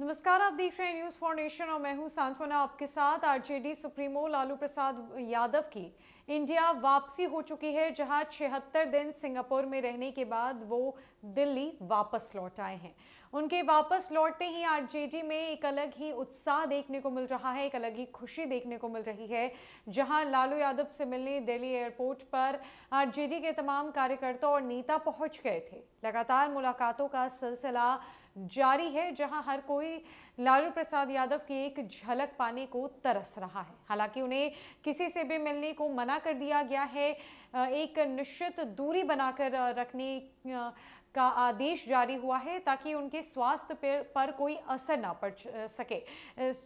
नमस्कार, आप देख रहे हैं न्यूज फाउंडेशन और मैं हूं सांत्वना आपके साथ। आरजेडी सुप्रीमो लालू प्रसाद यादव की इंडिया वापसी हो चुकी है, जहां 76 दिन सिंगापुर में रहने के बाद वो दिल्ली वापस लौट आए हैं। उनके वापस लौटते ही आरजेडी में एक अलग ही उत्साह देखने को मिल रहा है, एक अलग ही खुशी देखने को मिल रही है। जहां लालू यादव से मिलने दिल्ली एयरपोर्ट पर आरजेडी के तमाम कार्यकर्ता और नेता पहुंच गए थे। लगातार मुलाकातों का सिलसिला जारी है, जहां हर कोई लालू प्रसाद यादव की एक झलक पाने को तरस रहा है। हालांकि उन्हें किसी से भी मिलने को मना कर दिया गया है। एक निश्चित दूरी बनाकर रखने का आदेश जारी हुआ है ताकि उनके स्वास्थ्य पर कोई असर ना पड़ सके।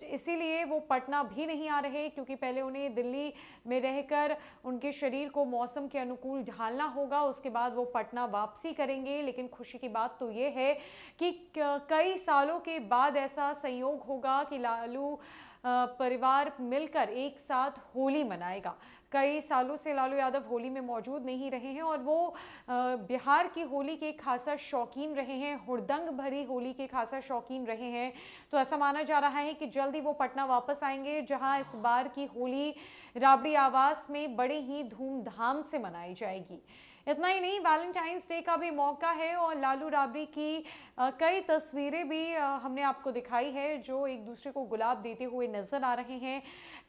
इसीलिए वो पटना भी नहीं आ रहे, क्योंकि पहले उन्हें दिल्ली में रहकर उनके शरीर को मौसम के अनुकूल ढालना होगा, उसके बाद वो पटना वापसी करेंगे। लेकिन खुशी की बात तो ये है कि कई सालों के बाद ऐसा संयोग होगा कि लालू परिवार मिलकर एक साथ होली मनाएगा। कई सालों से लालू यादव होली में मौजूद नहीं रहे हैं और वो बिहार की होली के खासा शौकीन रहे हैं, हुड़दंग भरी होली के खासा शौकीन रहे हैं। तो ऐसा माना जा रहा है कि जल्द ही वो पटना वापस आएंगे, जहां इस बार की होली राबड़ी आवास में बड़े ही धूमधाम से मनाई जाएगी। इतना ही नहीं, वैलेंटाइंस डे का भी मौका है और लालू राबड़ी की कई तस्वीरें भी हमने आपको दिखाई है, जो एक दूसरे को गुलाब देते हुए नजर आ रहे हैं।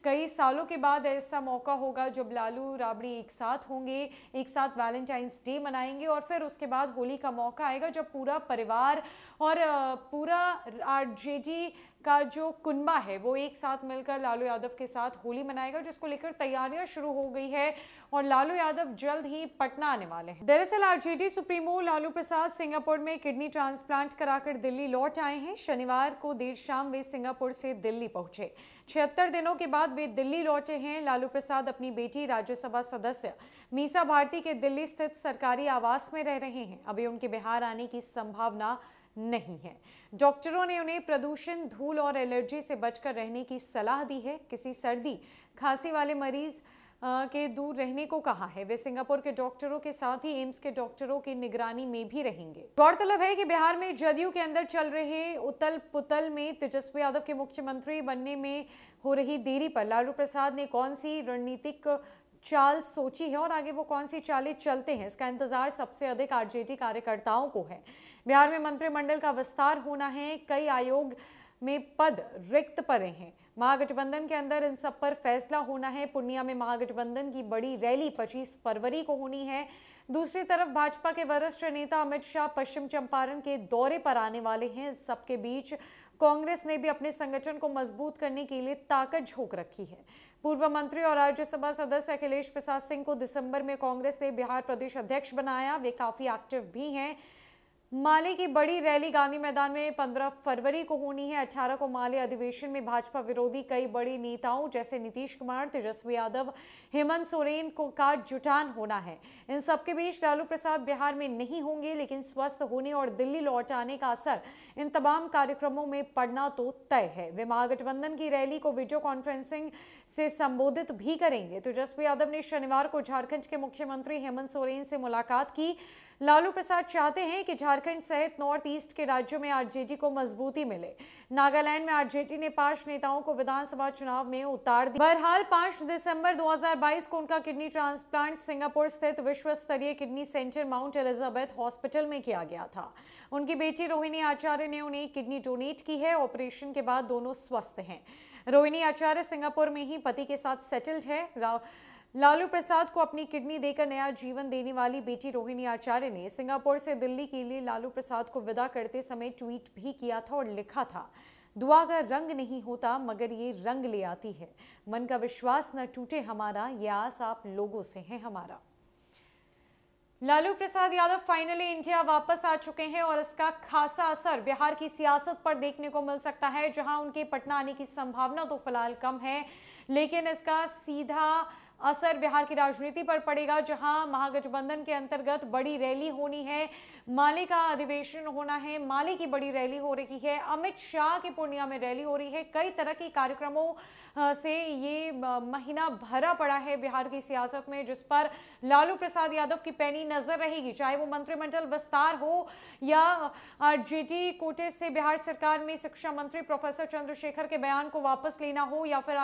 कई सालों के बाद ऐसा मौका होगा जब लालू राबड़ी एक साथ होंगे, एक साथ वैलेंटाइंस डे मनाएंगे और फिर उसके बाद होली का मौका आएगा जब पूरा परिवार और पूरा आरजेडी का जो कुनबा है वो एक साथ मिलकर लालू यादव के साथ होली मनाएगा, जिसको लेकर तैयारियां शुरू हो गई है और लालू यादव जल्द ही पटना आने वाले हैं। दरअसल RJD supremo Lalu Prasad Singapore में किडनी ट्रांसप्लांट कराकर दिल्ली लौट आए हैं। शनिवार को देर शाम वे सिंगापुर से दिल्ली पहुंचे। 76 दिनों के बाद वे दिल्ली लौटे हैं। लालू प्रसाद अपनी बेटी राज्यसभा सदस्य मीसा भारती के दिल्ली स्थित सरकारी आवास में रह रहे हैं। अभी उनके बिहार आने की संभावना नहीं है। डॉक्टरों ने उन्हें प्रदूषण, धूल और एलर्जी से बचकर रहने की सलाह दी है। किसी सर्दी खांसी वाले मरीज के दूर रहने को कहा है। वे सिंगापुर के डॉक्टरों के साथ ही एम्स के डॉक्टरों की निगरानी में भी रहेंगे। गौरतलब है कि बिहार में जदयू के अंदर चल रहे उतल पुतल में तेजस्वी यादव के मुख्यमंत्री बनने में हो रही देरी पर लालू प्रसाद ने कौन सी रणनीतिक चाल सोची है और आगे वो कौन सी चालें चलते हैं, इसका इंतजार सबसे अधिक आरजेडी कार्यकर्ताओं को है। बिहार में मंत्रिमंडल का विस्तार होना है, कई आयोग में पद रिक्त पड़े हैं। महागठबंधन के अंदर इन सब पर फैसला होना है। पूर्णिया में महागठबंधन की बड़ी रैली 25 फरवरी को होनी है। दूसरी तरफ भाजपा के वरिष्ठ नेता अमित शाह पश्चिम चंपारण के दौरे पर आने वाले हैं। सबके बीच कांग्रेस ने भी अपने संगठन को मजबूत करने के लिए ताकत झोंक रखी है। पूर्व मंत्री और राज्यसभा सदस्य अखिलेश प्रसाद सिंह को दिसंबर में कांग्रेस ने बिहार प्रदेश अध्यक्ष बनाया। वे काफी एक्टिव भी हैं। माले की बड़ी रैली गांधी मैदान में 15 फरवरी को होनी है। 18 को माले अधिवेशन में भाजपा विरोधी कई बड़े नेताओं जैसे नीतीश कुमार, तेजस्वी यादव, हेमंत सोरेन का जुटान होना है। इन सबके बीच लालू प्रसाद बिहार में नहीं होंगे, लेकिन स्वस्थ होने और दिल्ली लौट आने का असर इन तमाम कार्यक्रमों में पड़ना तो तय है। वे महागठबंधन की रैली को वीडियो कॉन्फ्रेंसिंग से संबोधित भी करेंगे। तेजस्वी यादव ने शनिवार को झारखंड के मुख्यमंत्री हेमंत सोरेन से मुलाकात की। लालू प्रसाद चाहते हैं कि झारखंड सहित नॉर्थ ईस्ट के राज्यों में आरजेडी को मजबूती मिले। नागालैंड में आरजेडी ने 5 नेताओं को विधानसभा चुनाव में उतार दिया। बहरहाल 5 दिसंबर 2022 को उनका किडनी ट्रांसप्लांट सिंगापुर स्थित विश्व स्तरीय kidney centre mount Elizabeth hospital में किया गया था। उनकी बेटी रोहिणी आचार्य ने उन्हें किडनी डोनेट की है। ऑपरेशन के बाद दोनों स्वस्थ हैं। रोहिणी आचार्य सिंगापुर में ही पति के साथ सेटल्ड है। लालू प्रसाद को अपनी किडनी देकर नया जीवन देने वाली बेटी रोहिणी आचार्य ने सिंगापुर से दिल्ली के लिए लालू प्रसाद को विदा करते समय ट्वीट भी किया था और लिखा था, दुआ का रंग नहीं होता मगर ये रंग ले आती है। मन का विश्वास न टूटे हमारा, ये आस आप लोगों से है हमारा। लालू प्रसाद यादव फाइनली इंडिया वापस आ चुके हैं और इसका खासा असर बिहार की सियासत पर देखने को मिल सकता है, जहां उनके पटना आने की संभावना तो फिलहाल कम है, लेकिन इसका सीधा असर बिहार की राजनीति पर पड़ेगा, जहां महागठबंधन के अंतर्गत बड़ी रैली होनी है, माले का अधिवेशन होना है, माले की बड़ी रैली हो रही है, अमित शाह की पूर्णिया में रैली हो रही है। कई तरह के कार्यक्रमों से ये महीना भरा पड़ा है बिहार की सियासत में, जिस पर लालू प्रसाद यादव की पैनी नजर रहेगी, चाहे वो मंत्रिमंडल विस्तार हो या आरजेडी कोटे से बिहार सरकार में शिक्षा मंत्री प्रोफेसर चंद्रशेखर के बयान को वापस लेना हो, या फिर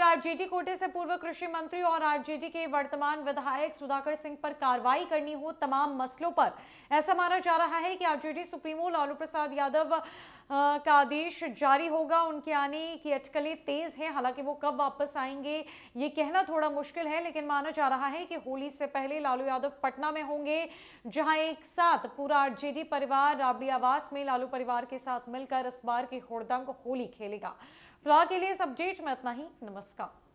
आरजेडी कोटे से पूर्व कृषि मंत्री और आरजेडी के वर्तमान विधायक सुधाकर सिंह पर कार्रवाई करनी हो। तमाम मसलों पर ऐसा माना जा रहा है कि आरजेडी सुप्रीमो लालू प्रसाद यादव का आदेश जारी होगा। उनके आने की अटकलें तेज हैं, हालांकि वो कब वापस आएंगे ये कहना थोड़ा मुश्किल है, लेकिन माना जा रहा है कि होली से पहले लालू यादव पटना में होंगे, जहां एक साथ पूरा आरजेडी परिवार राबड़ी आवास में लालू परिवार के साथ मिलकर इस बार की हुड़दंग होली खेलेगा। फिलहाल के लिए इस अपडेट में इतना ही। नमस्कार।